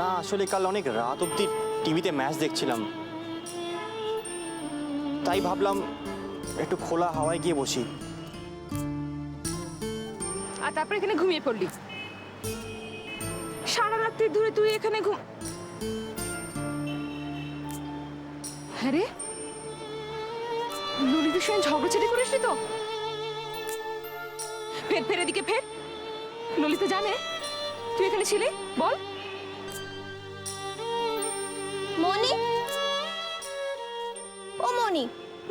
না আসলে কাল অনেক রাত অবধি টিভিতে ম্যাচ দেখছিলাম, তাই ভাবলাম একটু খোলা হাওয়ায় গিয়ে বসি। আর তারপর এখানে ঘুমিয়ে পড়লি? সারা রাত্রি ধরে তুই এখানে হ্যাঁ রে, ললিতার সঙ্গে ঝগড়াঝাটি করিসনি তো? ফের ফের এদিকে ফের। ললিতা জানে তুই এখানে ছিলি? বল। মনি, ও মনি,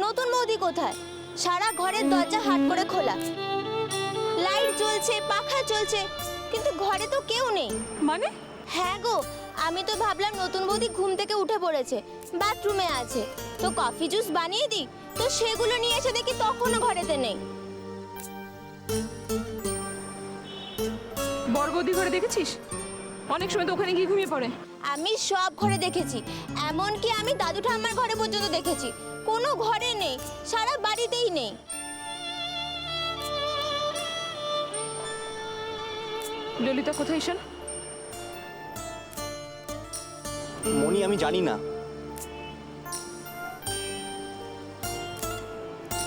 নতুন বৌদি কোথায়? সারা ঘরের দরজা হাট করে খোলা, লাইট জ্বলছে, পাখা চলছে, কিন্তু ঘরে তো কেউ নেই। মানে? হ্যাঁ গো, আমি তো ভাবলাম নতুন বৌদি ঘুম থেকে উঠে পড়েছে, বাথরুমে আছে, তো কফি জুস বানিয়ে দিই, তো সেগুলো নিয়ে এসে দেখি তখনও ঘরেতে নেই। বড় বৌদি ঘরে দেখেছিস? অনেক সময় তো ওখানে গিয়ে ঘুমিয়ে পড়ে। আমি সব ঘরে দেখেছি, এমনকি আমি দাদু ঠাম্মার ঘরে পর্যন্ত দেখেছি, কোনো ঘরে নেই, সারা বাড়িতেই নেই। ললিতা কোথায় ঈশান? মনি আমি জানি না,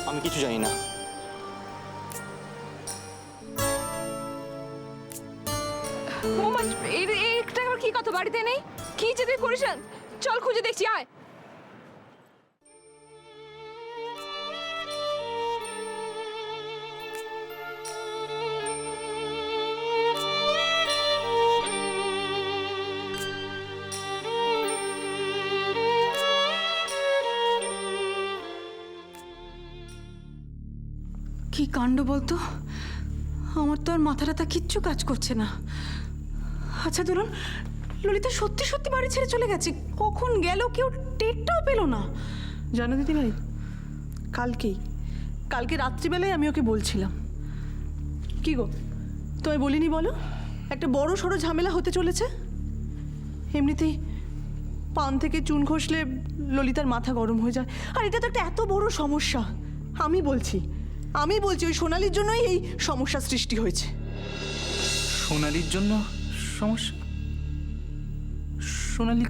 আমি কিছু জানি না। মোমা, একটা আবার কি কথা? বাড়িতে নেই? কি যে তুই করিস? চল খুঁজে দেখছি, আয়। কি কাণ্ড বলতো, আমার তো আর মাথাটা কিচ্ছু কাজ করছে না। আচ্ছা ধরুন, ললিতা সত্যি সত্যি বাড়ি ছেড়ে চলে গেছে, কখন গেল কেউ টেরটাও পেল না। জানো দিদি ভাই, কালকে রাত্রিবেলায় আমি ওকে বলছিলাম, কি গো তোমায় বলিনি বলো, একটা বড় সড়ো ঝামেলা হতে চলেছে। এমনিতেই পান থেকে চুন ঘষলে ললিতার মাথা গরম হয়ে যায়, আর এটা তো একটা এত বড় সমস্যা। আমি বলছি ওই সোনালির জন্যই এই সমস্যা সৃষ্টি হয়েছে। সোনালির জন্য সমস্যা? সোনালি,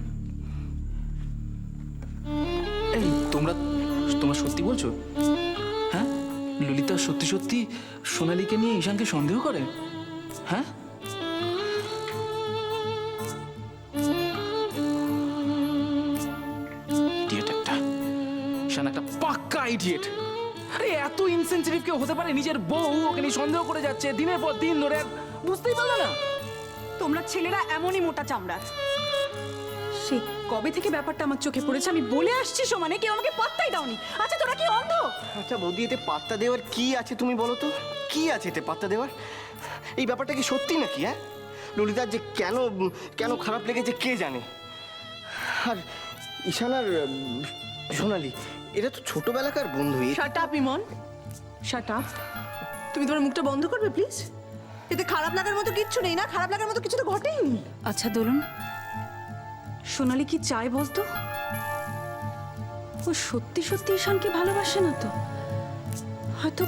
এই তোমরা সত্যি বলছো? হ্যাঁ, ললিতা সত্যি সত্যি সোনালিকে নিয়ে ঈশানকে সন্দেহ করে? হ্যাঁ, ইডিয়েট একটা। ঈশান একটা পাক্কা ইডিয়েট। আরে এত ইনসেনসিটিভ কেউ হতে পারে? নিজের বউ ওকে নিয়ে সন্দেহ করে যাচ্ছে দিনের পর দিন ধরে, আর বুঝতেই পারলো না। তোমরা ছেলেরা এমনই মোটা চামড়ার। সেই কবে থেকে ব্যাপারটা আমার চোখে পড়েছে, আমি বলে আসছি সমানে, কেউ আমাকে পাত্তাই দাওনি। আচ্ছা তোরা কি অন্ধ? আচ্ছা বৌদি, এতে পাত্তা দেওয়ার কি আছে তুমি বলো তো? কি আছে এতে পাত্তা দেওয়ার? এই ব্যাপারটা কি সত্যি নাকি? হ্যাঁ, ললিতার যে কেন খারাপ লেগেছে কে জানে। আর ঈশান আর সোনালি এরা তো ছোটবেলাকার বন্ধু। শাট আপ ইমন, শাট আপ। তুমি তোমার মুখটা বন্ধ করবে প্লিজ? এতে খারাপ লাগার মতো কিচ্ছু নেই না, খারাপ লাগার মতো কিছু তো ঘটেইনি। আচ্ছা দোলন, সোনালি কি চায় বলতো? ও সত্যি সত্যি ঈশানকে ভালোবাসে না তো? হয়তো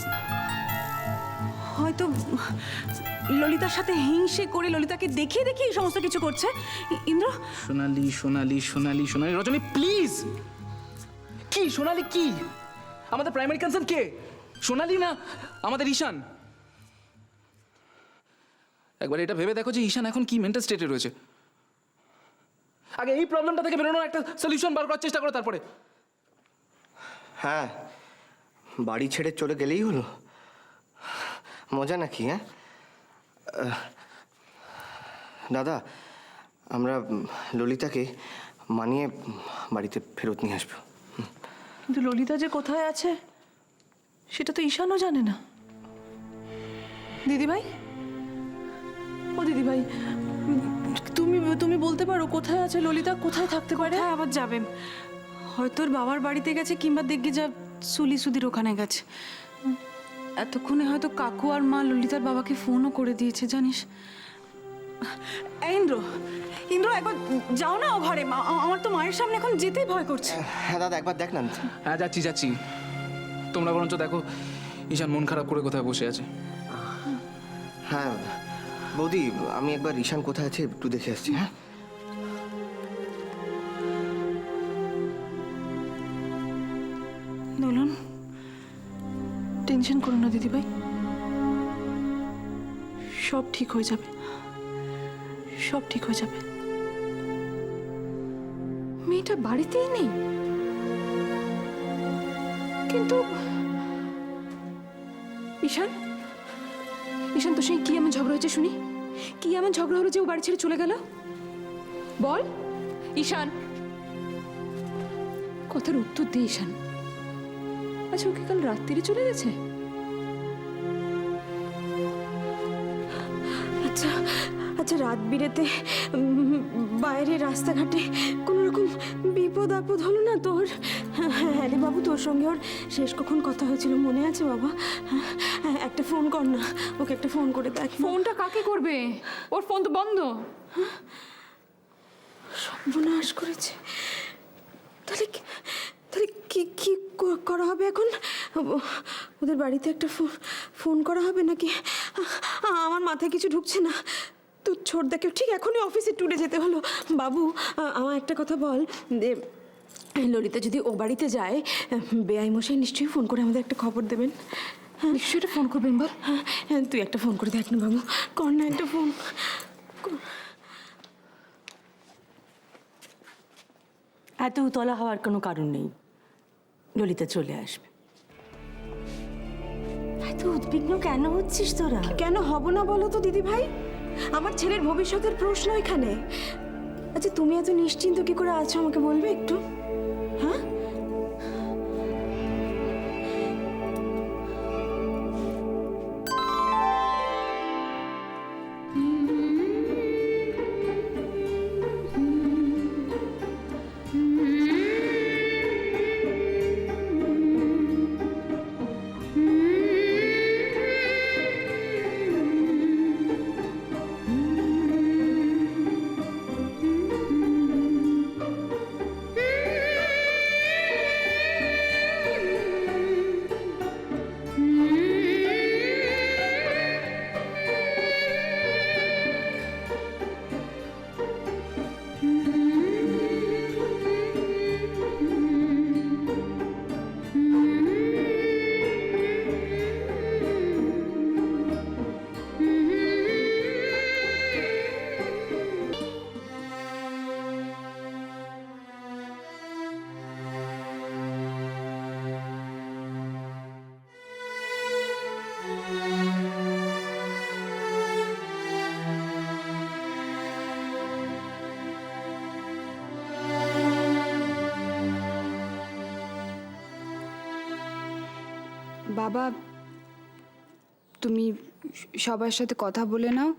ললিতার সাথে হিংসে করে ললিতাকে দেখিয়ে দেখিয়ে এই সমস্ত কিছু করছে। ইন্দ্র, সোনালি রজনী প্লিজ। কি সোনালি? কি আমাদের প্রাইমারি কনসার্ন কে? সোনালি না আমাদের ঈশান? একবার এটা ভেবে দেখো যে ঈশান এখন কি মেন্টাল স্টেটে রয়েছে। আগে এই প্রবলেমটা থেকে বেরোনোর একটা সলিউশন বার করার চেষ্টা করো, তারপরে। হ্যাঁ, বাড়ি ছেড়ে চলে গেলেই হলো? মজা নাকি? হ্যাঁ দাদা, আমরা ললিতাকে মানিয়ে বাড়িতে ফেরত নিয়ে আসবো। কিন্তু ললিতা যে কোথায় আছে সেটা তো ঈশানও জানে না। দিদিভাই, ও দিদিভাই, তুমি বলতে পারো কোথায় আছে ললিতা, কোথায় থাকতে পারে? কোথায় আবার যাবে? হয়তো ওর বাবার বাড়িতে গেছে, কিংবা দেখবি যা সুলি সুদির ওখানে গেছে। এতক্ষণে হয়তো কাকু আর মা ললিতার বাবাকে ফোনও করে দিয়েছে, জানিস। ইন্দ্র, একবার যাও না ও ঘরে। আমার তো মায়ের সামনে এখন যেতেই ভয় করছে। হ্যাঁ দাদা, একবার দেখ না। হ্যাঁ যাচ্ছি। তোমরা বরঞ্চ দেখো ঈশান মন খারাপ করে কোথায় বসে আছে। হ্যাঁ বৌদি, আমি একবার ঈশান কোথায় আছে একটু দেখে আসছি। হ্যাঁ টেনশন করো না দিদিভাই, সব ঠিক হয়ে যাবে, সব ঠিক হয়ে যাবে। মেয়েটা বাড়িতেই নেই, কিন্তু ঈশান, ঈশান তোর সঙ্গে কি এমন ঝগড়া হয়েছে শুনি? কি এমন ঝগড়া হলো যে ও বাড়ি ছেড়ে চলে গেল? বল ঈশান, কথার উত্তর দে ঈশান। আচ্ছা ওকে কাল রাত্রিরে চলে গেছে? আচ্ছা আচ্ছা, রাত বিরেতে বাইরে রাস্তাঘাটে কোনো রকম বিপদ আপদ হলো না তোর? হ্যাঁ রে বাবু, তোর সঙ্গে ওর শেষ কখন কথা হয়েছিল মনে আছে বাবা? হ্যাঁ, একটা ফোন কর না, ওকে একটা ফোন করে দেখ। ফোনটা কাকে করবে? ওর ফোন তো বন্ধ। সর্বনাশ করেছে। তাহলে তাহলে কি কি করা হবে এখন? ওদের বাড়িতে একটা ফোন করা হবে নাকি? আমার মাথায় কিছু ঢুকছে না। তো ছোটদাকে ঠিক এখনই অফিসে ট্যুরে যেতে হলো। বাবু আমার একটা কথা বল, ললিতা যদি ও বাড়িতে যায়, বেআই মশাই নিশ্চয়ই ফোন করে আমাদের একটা খবর দেবেন। নিশ্চয়ই এটা ফোন করবেন বল। হ্যাঁ তুই একটা ফোন করে দেখ না বাবু, কর না একটা ফোন। এত উতলা হওয়ার কোনো কারণ নেই, ললিতা চলে আসবে। এত উদ্বিগ্ন কেন হচ্ছিস তোরা? কেন হব না বলো তো দিদি ভাই? আমার ছেলের ভবিষ্যতের প্রশ্ন এখানে। আচ্ছা তুমি এত নিশ্চিন্ত কি করে আছো আমাকে বলবে একটু? হ্যাঁ বাবা, তুমি সবার সাথে কথা বলে নাও,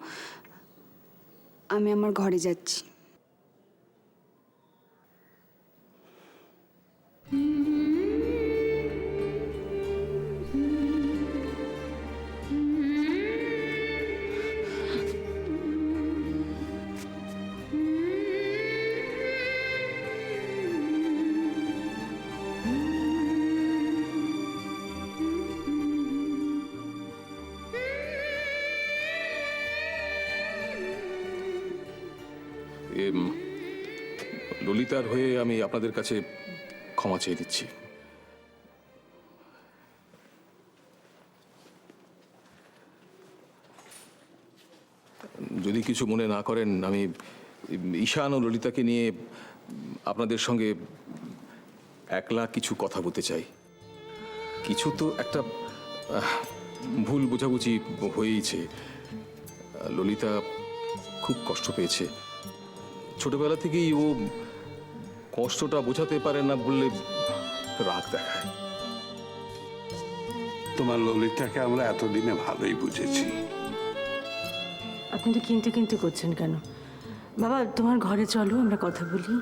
আমি আমার ঘরে যাচ্ছি। ললিতার হয়ে আমি আপনাদের কাছে ক্ষমা চেয়ে দিচ্ছি। যদি কিছু মনে না করেন, আমি ঈশান ও ললিতাকে নিয়ে আপনাদের সঙ্গে একলা কিছু কথা বলতে চাই। কিছু তো একটা ভুল বোঝাবুঝি হয়েইছে। ললিতা খুব কষ্ট পেয়েছে। ছোটবেলা থেকেই ও কষ্টটা বোঝাতে পারে না বললে রাগ দেখায়। তোমার ললিতাকে আমরা এতদিনে ভালোই বুঝেছি। আপনি তো কিন্তু করছেন কেন? বাবা তোমার ঘরে চলো, আমরা কথা বলি।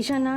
ঈশা না,